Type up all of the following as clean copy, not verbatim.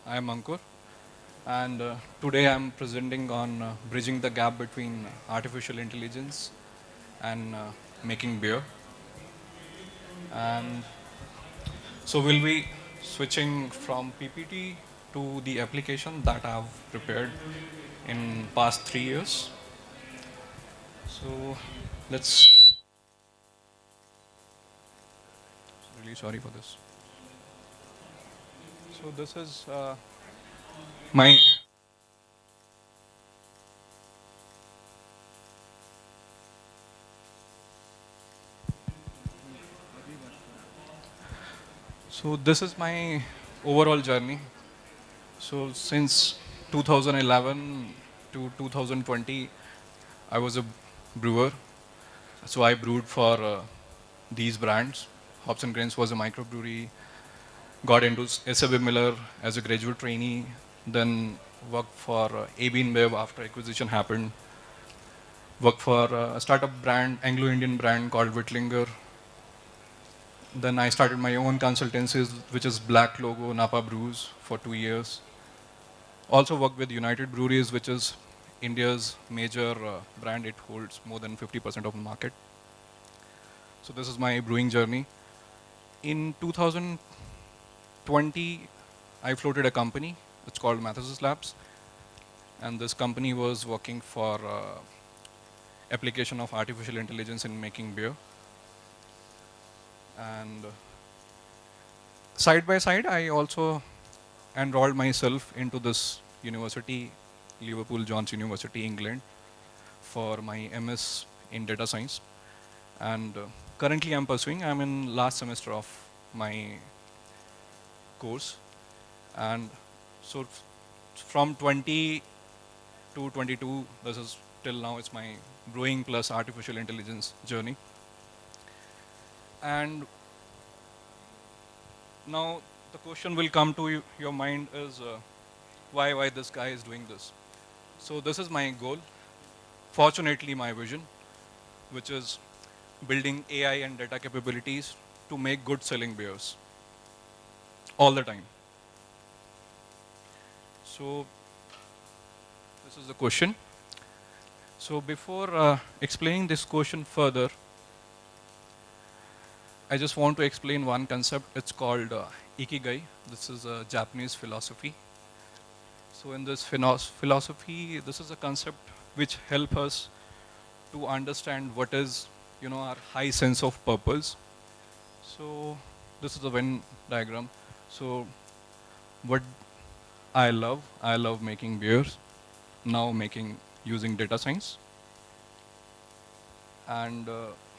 I am Ankur, and today I am presenting on bridging the gap between artificial intelligence and making beer. And so we'll be switching from PPT to the application that I've prepared in past 3 years. So let's. Really sorry for this. So this is my. So this is my overall journey. So since 2011 to 2020, I was a brewer. So I brewed for these brands. Hops and Grains was a microbrewery. Got into SAB Miller as a graduate trainee. Then worked for AB InBev after acquisition happened. Worked for a startup brand, Anglo-Indian brand called Whitlinger. Then I started my own consultancies, which is Black Logo, Napa Brews, for 2 years. Also worked with United Breweries, which is India's major brand. It holds more than 50% of the market. So this is my brewing journey. In 2020, I floated a company. It's called Mathesis Labs. And this company was working for application of artificial intelligence in making beer. And side by side, I also enrolled myself into this university, Liverpool John's University, England, for my MS in data science. And currently I'm in last semester of my course. And so from 20 to 22, this is till now, it's my brewing plus artificial intelligence journey. And now the question will come to your mind is why this guy is doing this. So this is my goal. Fortunately, my vision, which is building AI and data capabilities to make good selling beers all the time. So this is the question. So before explaining this question further, I just want to explain one concept. It's called Ikigai. This is a Japanese philosophy. So in this philosophy, this is a concept which help us to understand what is, our high sense of purpose. So this is a Venn diagram. So what I love making beers. Now using data science. And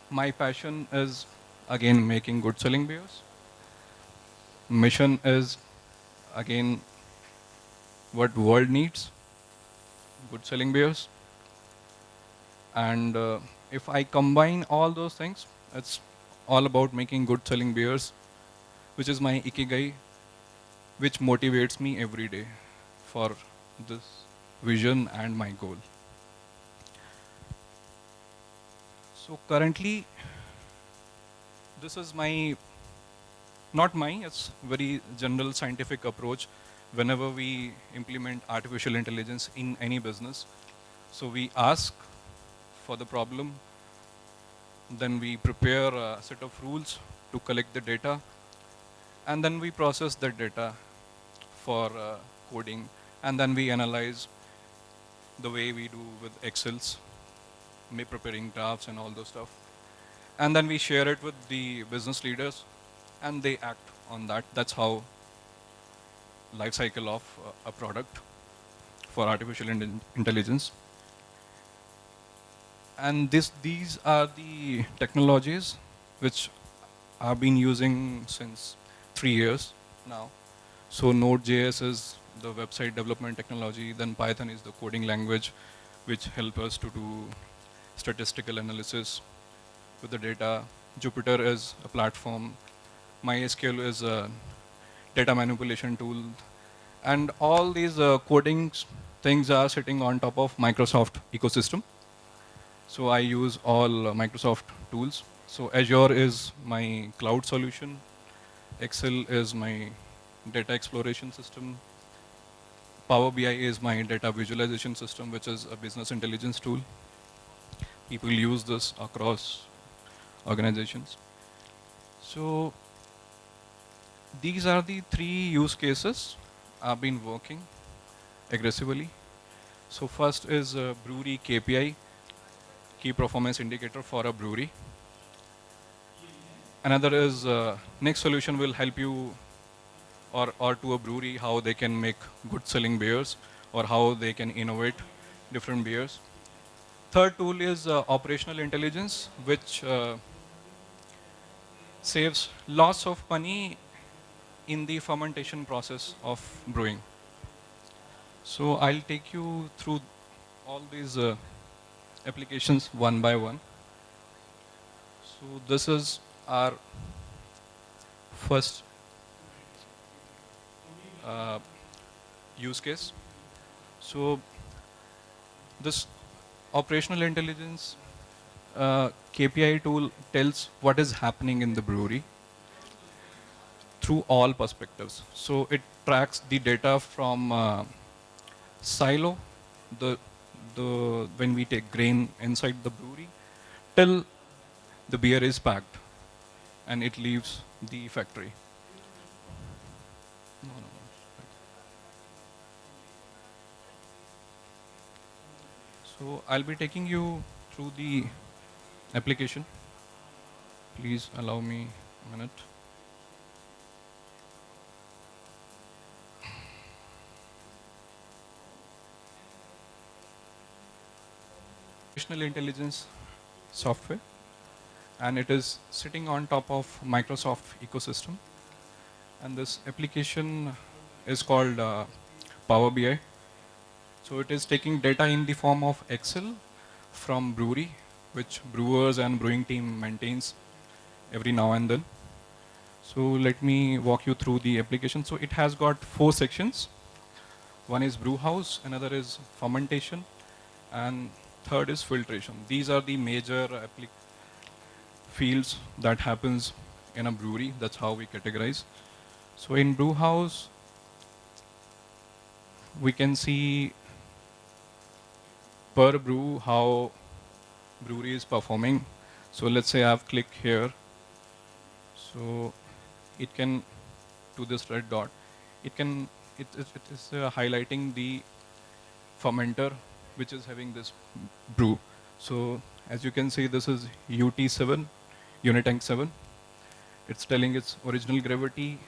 my passion is again making good selling beers. Mission is again what world needs, good selling beers. And if I combine all those things, it's all about making good selling beers, which is my Ikigai, which motivates me every day for this vision and my goal. So currently, this is not mine, it's very general scientific approach whenever we implement artificial intelligence in any business. So we ask for the problem, then we prepare a set of rules to collect the data, and then we process that data for coding, and then we analyze the way we do with Excels, preparing drafts and all those stuff. And then we share it with the business leaders, and they act on that. That's how life cycle of a product for artificial intelligence. And these are the technologies which I've been using since 3 years now. So Node.js is the website development technology, then Python is the coding language which help us to do statistical analysis with the data. Jupyter is a platform. MySQL is a data manipulation tool. And all these coding things are sitting on top of Microsoft ecosystem. So I use all Microsoft tools. So Azure is my cloud solution. Excel is my data exploration system. Power BI is my data visualization system, which is a business intelligence tool. People use this across organizations. So these are the three use cases I've been working aggressively. So first is a brewery KPI, key performance indicator for a brewery. Another is next solution will help you or to a brewery how they can make good selling beers or how they can innovate different beers. Third tool is operational intelligence, which saves lots of money in the fermentation process of brewing. So I'll take you through all these applications one by one. So this is our first uh, use case. So this operational intelligence KPI tool tells what is happening in the brewery through all perspectives. So it tracks the data from silo, the when we take grain inside the brewery, till the beer is packed and it leaves the factory. No, no, no. So I'll be taking you through the application. Please allow me a minute. Operational intelligence software, and it is sitting on top of Microsoft ecosystem. And this application is called Power BI. So it is taking data in the form of Excel from brewery, which brewers and brewing team maintains every now and then. So let me walk you through the application. So it has got 4 sections. One is brew house, another is fermentation, and third is filtration. These are the major fields that happens in a brewery. That's how we categorize. So in brew house, we can see per brew how brewery is performing. So let's say I've clicked here. So it can, to this red dot, it can, it is highlighting the fermenter which is having this brew. So as you can see, this is UT7, unit tank 7. It's telling its original gravity.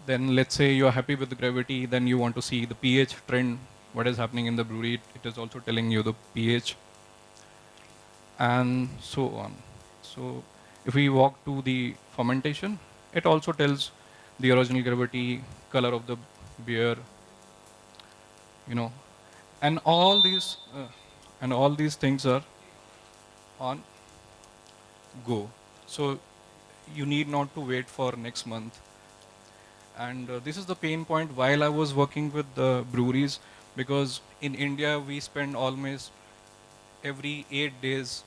Then let's say you're happy with the gravity, then you want to see the pH trend, what is happening in the brewery. It is also telling you the pH and so on. So if we walk to the fermentation, it also tells the original gravity, color of the beer, you know, and all these things are on go. So you need not to wait for next month. And this is the pain point while I was working with the breweries, because in India we spend almost every 8 days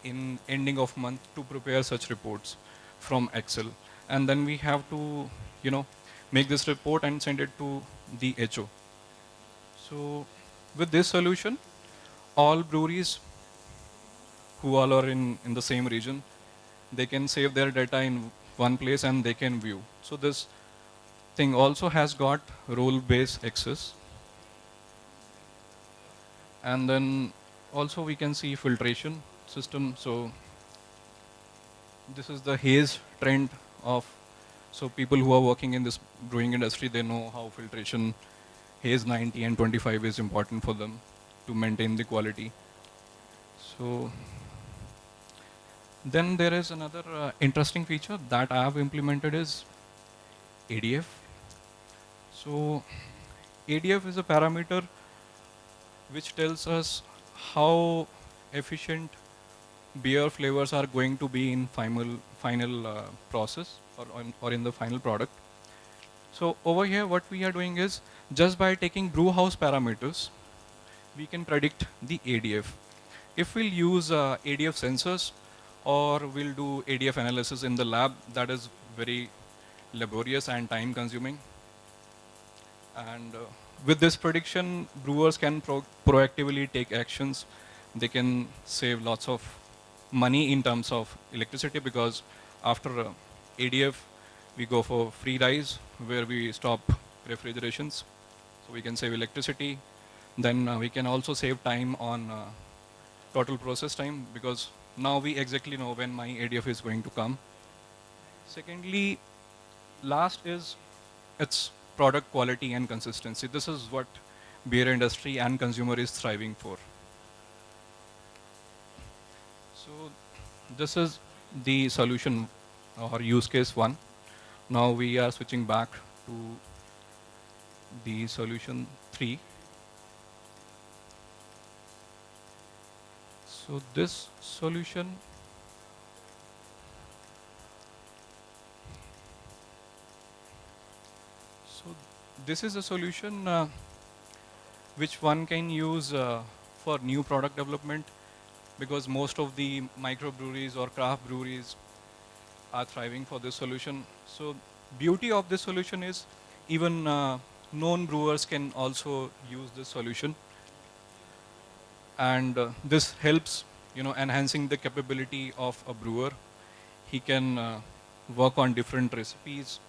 in ending of month to prepare such reports from Excel, and then we have to, make this report and send it to the HO. So with this solution, all breweries who all are in the same region, they can save their data in one place and they can view. So this thing also has got role-based access. And then also we can see filtration system. So this is the haze trend of, so people who are working in this brewing industry, they know how filtration, haze 90 and 25 is important for them to maintain the quality. So then there is another interesting feature that I have implemented is ADF. So ADF is a parameter which tells us how efficient beer flavors are going to be in final process or in the final product. So over here, what we are doing is just by taking brew house parameters, we can predict the ADF. If we'll use ADF sensors or we'll do ADF analysis in the lab, that is very laborious and time consuming. And with this prediction, brewers can proactively take actions. They can save lots of money in terms of electricity because after ADF, we go for free rise where we stop refrigerations. So we can save electricity. Then we can also save time on total process time because now we exactly know when my ADF is going to come. Secondly, last is its product quality and consistency. This is what beer industry and consumer is thriving for. So this is the solution or use case one. Now we are switching back to the solution three. So this solution, so this is a solution which one can use for new product development because most of the microbreweries or craft breweries are thriving for this solution. So beauty of this solution is even known brewers can also use this solution, and this helps enhancing the capability of a brewer. He can work on different recipes,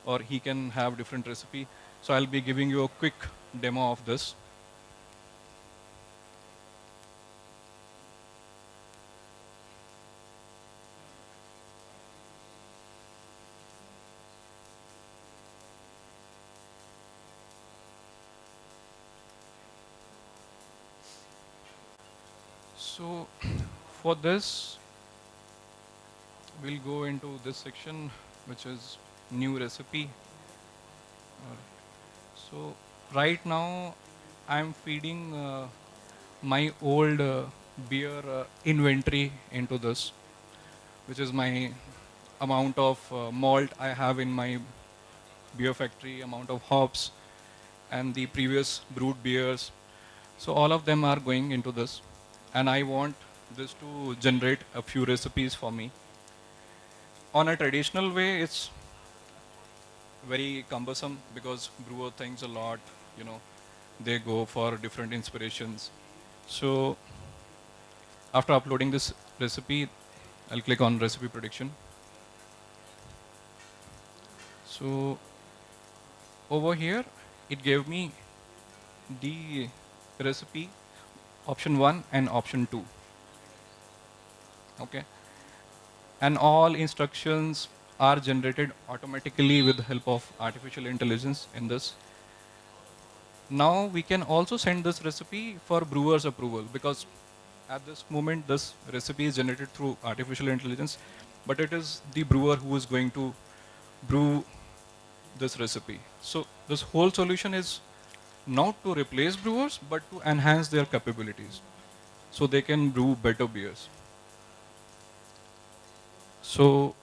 or he can have different recipe. So I'll be giving you a quick demo of this. So for this, we'll go into this section, which is new recipe. So right now, I'm feeding my old beer inventory into this, which is my amount of malt I have in my beer factory, amount of hops, and the previous brewed beers. So all of them are going into this, and I want this to generate a few recipes for me. On a traditional way, it's very cumbersome because brewer thinks a lot, you know, they go for different inspirations. So after uploading this recipe, I'll click on recipe prediction. So over here, it gave me the recipe option 1 and option 2. Okay. And all instructions are generated automatically with the help of artificial intelligence in this. Now we can also send this recipe for brewer's approval because at this moment this recipe is generated through artificial intelligence, but it is the brewer who is going to brew this recipe. So this whole solution is not to replace brewers but to enhance their capabilities so they can brew better beers. So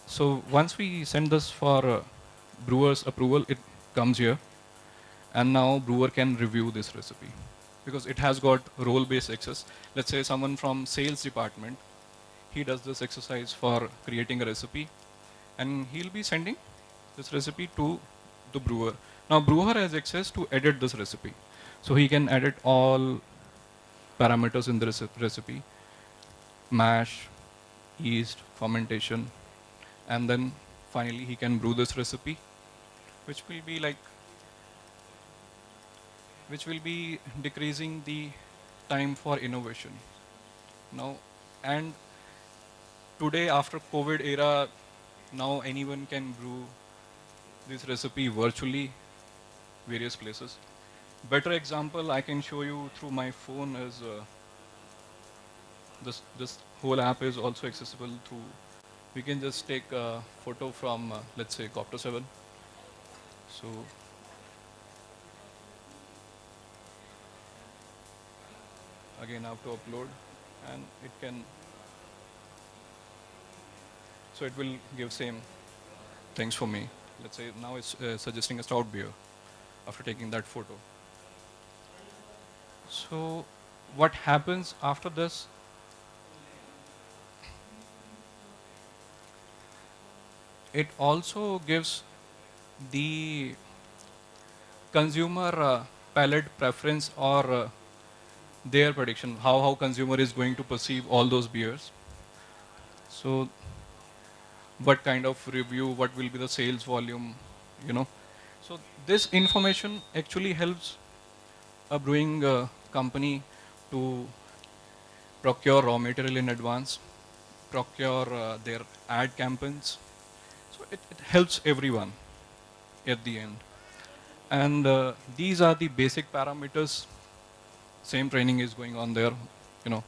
so once we send this for brewer's approval, it comes here, and now brewer can review this recipe because it has got role-based access. Let's say someone from sales department, he does this exercise for creating a recipe, and he'll be sending this recipe to the brewer. Now brewer has access to edit this recipe, so he can edit all parameters in the recipe: mash, yeast, fermentation, and then finally he can brew this recipe, which will be like which will be decreasing the time for innovation. Now, and today after COVID era, now anyone can brew this recipe virtually, various places. Better example I can show you through my phone is this whole app is also accessible through. We can just take a photo from let's say Copter 7. So again I have to upload, and it can, so it will give same things for me. Let's say now it's suggesting a stout beer after taking that photo. So what happens after this? It also gives the consumer palate preference or their prediction, how consumer is going to perceive all those beers. So what kind of review, what will be the sales volume, you know. So this information actually helps a brewing company to procure raw material in advance, procure their ad campaigns. So it helps everyone at the end. And these are the basic parameters. Same training is going on there, you know,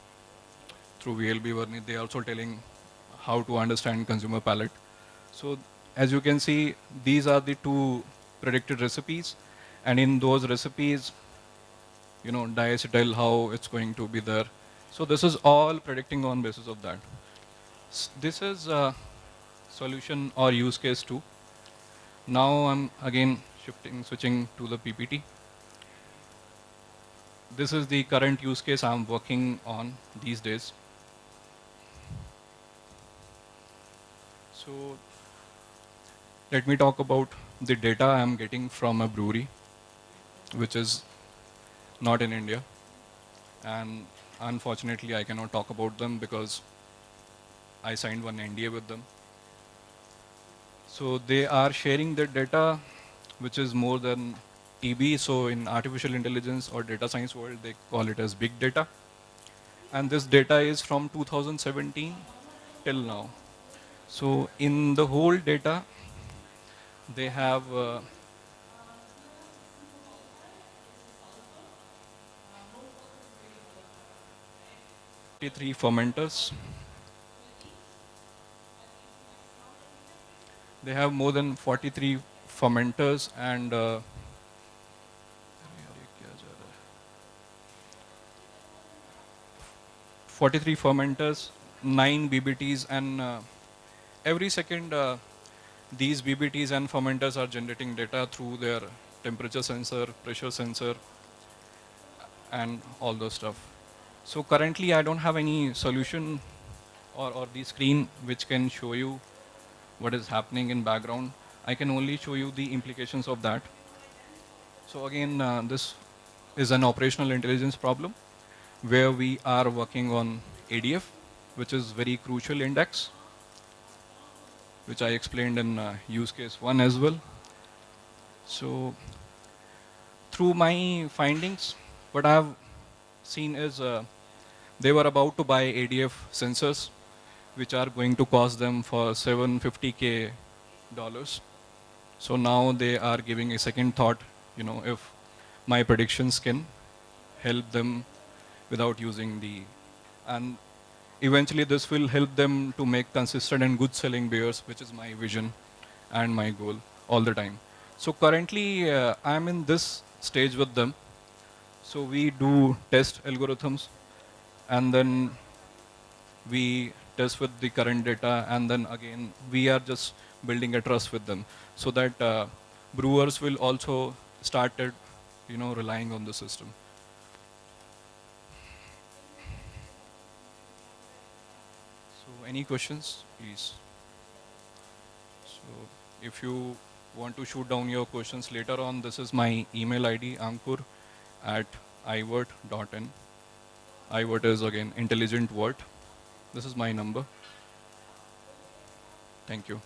through VLB Varni. They are also telling how to understand consumer palate. So as you can see, these are the two predicted recipes. And in those recipes, you know, diacetyl, how it's going to be there. So this is all predicting on basis of that. This is a solution or use case 2. Now I'm again switching to the PPT. This is the current use case I'm working on these days. So let me talk about the data I'm getting from a brewery, which is not in India. And unfortunately, I cannot talk about them because I signed one NDA with them. So they are sharing their data, which is more than TB. So in artificial intelligence or data science world, they call it as big data. And this data is from 2017 till now. So in the whole data, they have 43 fermenters. They have more than 43 fermenters and 43 fermenters, 9 BBTs, and every second these BBTs and fermenters are generating data through their temperature sensor, pressure sensor, and all those stuff. So currently I don't have any solution or the screen which can show you what is happening in background. I can only show you the implications of that. So again, this is an operational intelligence problem where we are working on ADF, which is very crucial index, which I explained in use case 1 as well. So through my findings, what I have seen is they were about to buy ADF sensors, which are going to cost them for $750K. So now they are giving a second thought, you know, if my predictions can help them without using the, and eventually this will help them to make consistent and good selling beers, which is my vision and my goal all the time. So currently I'm in this stage with them. So we do test algorithms and then we test with the current data, and then again we are just building a trust with them so that brewers will also started, you know, relying on the system. So any questions, please? So if you want to shoot down your questions later on, this is my email ID, Ankur at ivert.in. Ivert is again intelligent word. This is my number. Thank you.